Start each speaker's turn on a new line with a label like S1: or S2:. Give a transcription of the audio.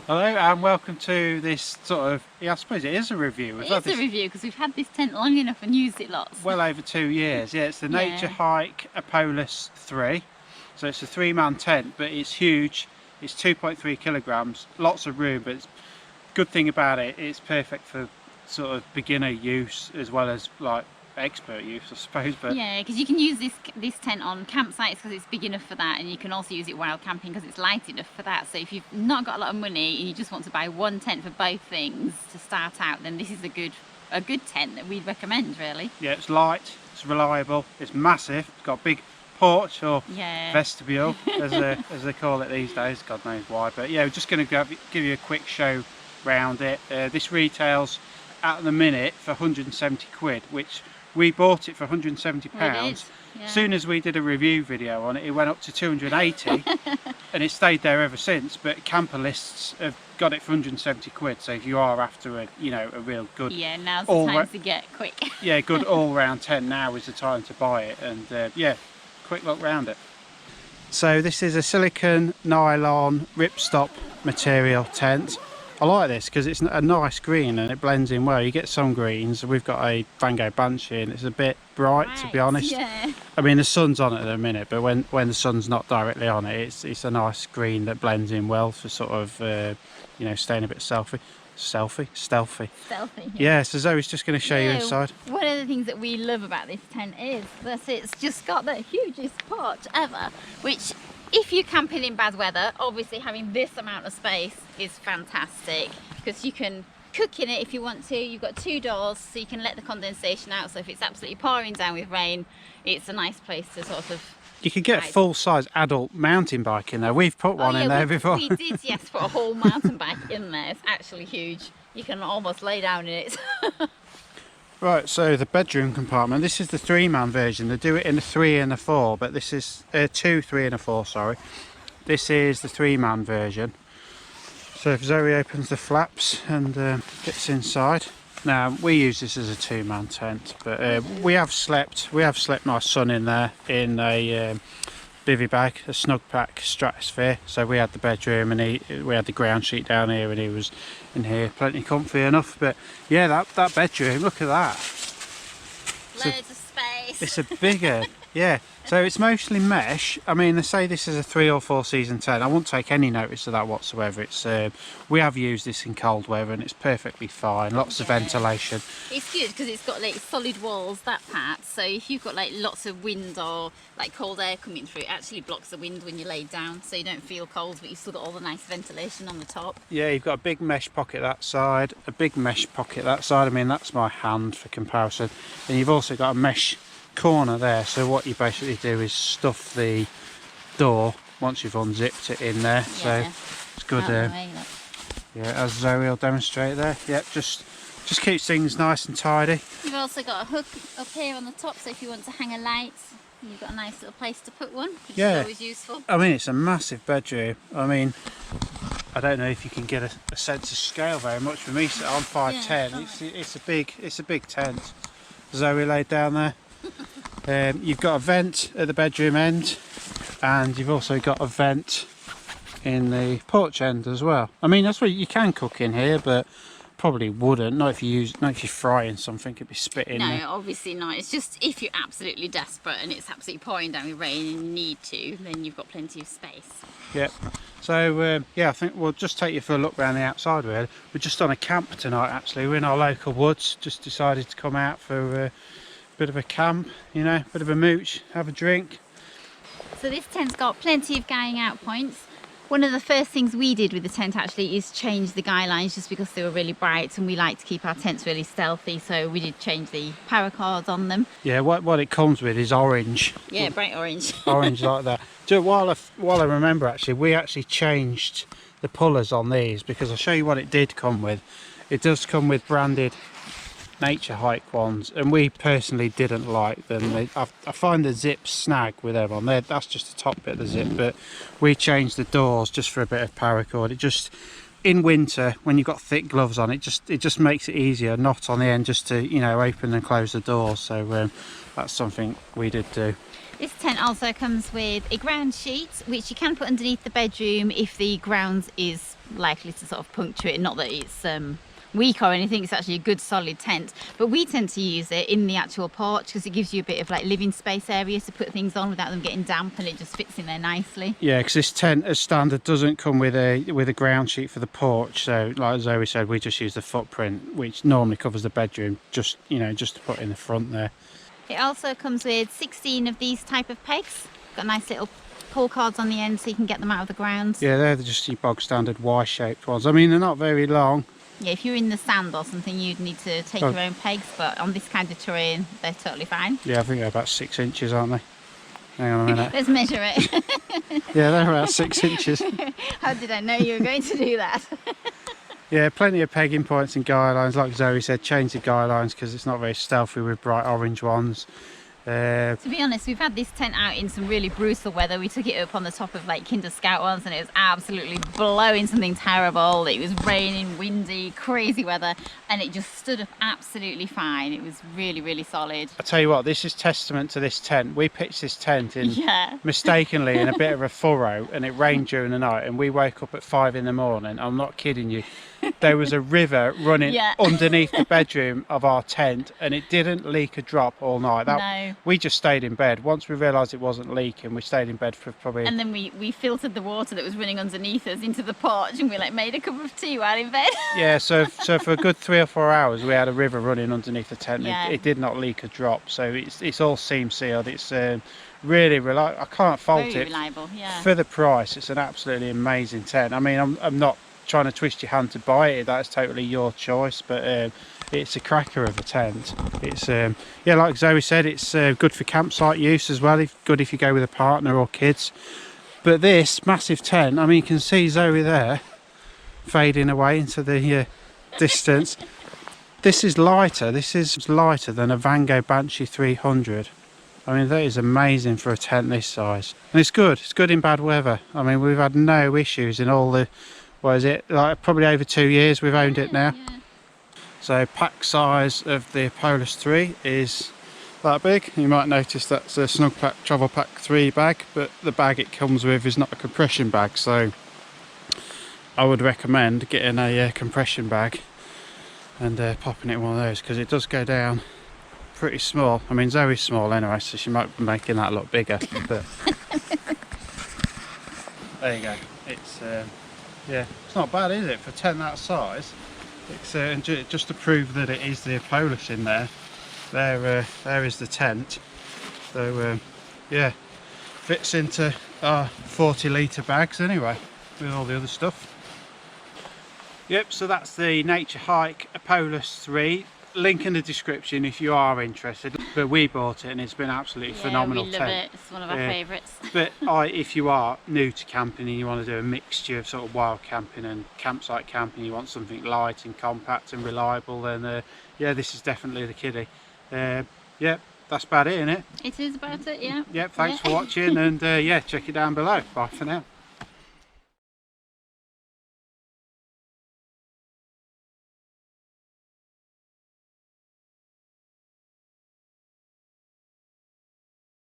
S1: Hello and welcome to this sort of, I suppose it is a review.
S2: It is a review because we've had this tent long enough and used it lots.
S1: Well over 2 years, yeah. It's the Naturehike Opalus 3. So it's a 3-man tent, but it's huge. It's 2.3 kilograms, lots of room, but good thing about it, it's perfect for sort of beginner use as well as like expert use, I suppose. But
S2: yeah, because you can use this tent on campsites because it's big enough for that, and you can also use it while camping because it's light enough for that. So if you've not got a lot of money and you just want to buy one tent for both things to start out, then this is a good tent that we'd recommend, really.
S1: Yeah, it's light, it's reliable, it's massive, it's got a big porch or vestibule as they call it these days, God knows why. But yeah, we're just going to give you a quick show round it. This retails at the minute for 170 quid, which we bought it for 170 pounds. As soon as we did a review video on it, it went up to 280 and it stayed there ever since. But camper lists have got it for 170 quid, so if you are after a a real good,
S2: now's the time to get quick.
S1: Good all-round tent, now is the time to buy it. And quick look round it. So this is a silicone nylon ripstop material tent. I like this because it's a nice green and it blends in well. You get some greens. We've got a Van Gogh Banshee and it's a bit bright, to be honest.
S2: Yeah.
S1: I mean, the sun's on it at the minute, but when the sun's not directly on it, it's a nice green that blends in well for sort of staying a bit stealthy. Yeah, so Zoe's just going to show you inside.
S2: One of the things that we love about this tent is that it's just got the hugest porch ever, which if you're camping in bad weather, obviously having this amount of space is fantastic because you can cook in it if you want to. You've got 2 doors so you can let the condensation out, so if it's absolutely pouring down with rain, it's a nice place to sort of
S1: you could get a full-size adult mountain bike in there. We've put one in there before.
S2: We did, yes, put a whole mountain bike in there. It's actually huge. You can almost lay down in it.
S1: Right, so the bedroom compartment, this is the 3-man version. They do it in a 3 and a 4, but this is 2, 3 and a 4, sorry. This is the 3-man version. So if Zoe opens the flaps and gets inside. Now, we use this as a 2-man tent, but we have slept my son in there in a bivvy bag, a snug pack Stratosphere. So we had the bedroom and we had the ground sheet down here and he was in here plenty comfy enough. But yeah, that bedroom, look at that.
S2: Loads of space.
S1: It's a bigger, yeah. So it's mostly mesh. I mean, they say this is a 3 or 4 season tent. I won't take any notice of that whatsoever. It's we have used this in cold weather and it's perfectly fine. Lots of ventilation.
S2: It's good because it's got like solid walls, that part. So if you've got like lots of wind or like cold air coming through, it actually blocks the wind when you lay down, so you don't feel cold, but you've still got all the nice ventilation on the top. Yeah,
S1: you've got a big mesh pocket that side, a big mesh pocket that side. I mean, that's my hand for comparison. And you've also got a mesh corner there, so what you basically do is stuff the door once you've unzipped it in there. So it's good. As Zoe will demonstrate there. Yep, just keeps things nice and tidy.
S2: You've also got a hook up here on the top, so if you want to hang a light, you've got a nice little place to put one, which is always useful.
S1: I mean, it's a massive bedroom. I mean, I don't know if you can get a sense of scale very much. For me, I'm 5'10". It's a big tent. Zoe laid down there. You've got a vent at the bedroom end, and you've also got a vent in the porch end as well. I mean, that's where you can cook in here, but probably wouldn't. Not if you're frying something, it'd be spitting.
S2: No, obviously not. It's just if you're absolutely desperate and it's absolutely pouring down with rain and you need to, then you've got plenty of space.
S1: Yep. So I think we'll just take you for a look around the outside really. We're just on a camp tonight actually. We're in our local woods. Just decided to come out for bit of a camp, bit of a mooch, have a drink.
S2: So this tent's got plenty of guying out points. One of the first things we did with the tent actually is change the guy lines just because they were really bright and we like to keep our tents really stealthy, so we did change the paracords on them. Yeah,
S1: what it comes with is orange.
S2: Yeah, bright orange.
S1: Orange like that. While I remember actually, we actually changed the pullers on these because I'll show you what it did come with. It does come with branded Naturehike ones, and we personally didn't like them. I find the zips snag with them on there. That's just the top bit of the zip, but we changed the doors just for a bit of paracord. It just, in winter when you've got thick gloves on, it just makes it easier, not on the end, just to open and close the doors. So that's something we did do.
S2: This tent also comes with a ground sheet, which you can put underneath the bedroom if the ground is likely to sort of puncture it. Not that it's weak or anything, it's actually a good solid tent, but we tend to use it in the actual porch because it gives you a bit of like living space area to put things on without them getting damp, and it just fits in there nicely.
S1: Yeah, because this tent as standard doesn't come with a ground sheet for the porch, so like Zoe said, we just use the footprint, which normally covers the bedroom, just, you know, just to put in the front there.
S2: It also comes with 16 of these type of pegs. Got nice little pull cords on the end so you can get them out of the ground.
S1: Yeah, they're just your bog standard Y-shaped ones. I mean, they're not very long.
S2: Yeah, if you're in the sand or something, you'd need to take your own pegs, but on this kind of terrain, they're totally fine.
S1: Yeah, I think they're about 6 inches, aren't they? Hang on a minute.
S2: Let's measure it.
S1: Yeah, they're about 6 inches.
S2: How did I know you were going to do that?
S1: Yeah, plenty of pegging points and guy lines. Like Zoe said, change the guy lines because it's not very stealthy with bright orange ones.
S2: To be honest, we've had this tent out in some really brutal weather. We took it up on the top of like Kinder Scout once and it was absolutely blowing something terrible. It was raining, windy, crazy weather, and it just stood up absolutely fine. It was really, really solid.
S1: I tell you what, this is testament to this tent. We pitched this tent in mistakenly in a bit of a furrow, and it rained during the night, and we woke up at 5 in the morning. I'm not kidding you. There was a river running underneath the bedroom of our tent, and it didn't leak a drop all night.
S2: No.
S1: We just stayed in bed. Once we realised it wasn't leaking, we stayed in bed for probably...
S2: And then we filtered the water that was running underneath us into the porch, and we like made a cup of tea while in bed.
S1: Yeah, so for a good 3 or 4 hours we had a river running underneath the tent.
S2: Yeah.
S1: It did not leak a drop, so it's all seam sealed. It's really reliable. I can't fault
S2: Very
S1: it.
S2: reliable, yeah.
S1: For the price, it's an absolutely amazing tent. I mean, I'm not trying to twist your hand to buy it, that's totally your choice, but it's a cracker of a tent. It's yeah, like Zoe said, it's good for campsite use as well, good if you go with a partner or kids. But this massive tent, I mean, you can see Zoe there fading away into the distance. This is lighter than a Van Gogh Banshee 300. I mean, that is amazing for a tent this size, and it's good in bad weather. I mean, we've had no issues in all the, what is it, like probably over 2 years we've owned it now.
S2: Yeah.
S1: So pack size of the Opalus 3 is that big. You might notice that's a Snug Pack Travel Pack 3 bag, but the bag it comes with is not a compression bag, so I would recommend getting a compression bag and popping it in one of those, because it does go down pretty small. I mean, Zoe's small anyway, so she might be making that look bigger, but there you go. It's yeah, it's not bad, is it, for a tent that size? It's and just to prove that it is the Opalus in there. There is the tent. So yeah, fits into our 40-litre bags anyway, with all the other stuff. Yep, so that's the Naturehike Opalus 3. Link in the description if you are interested. But we bought it and it's been absolutely phenomenal.
S2: We love it. It's one of our favourites.
S1: But if you are new to camping and you want to do a mixture of sort of wild camping and campsite camping, you want something light and compact and reliable, then yeah, this is definitely the kiddie. Yep, that's about it, isn't it?
S2: It is about it, yeah.
S1: Yep, thanks for watching, and yeah, check it down below. Bye for now.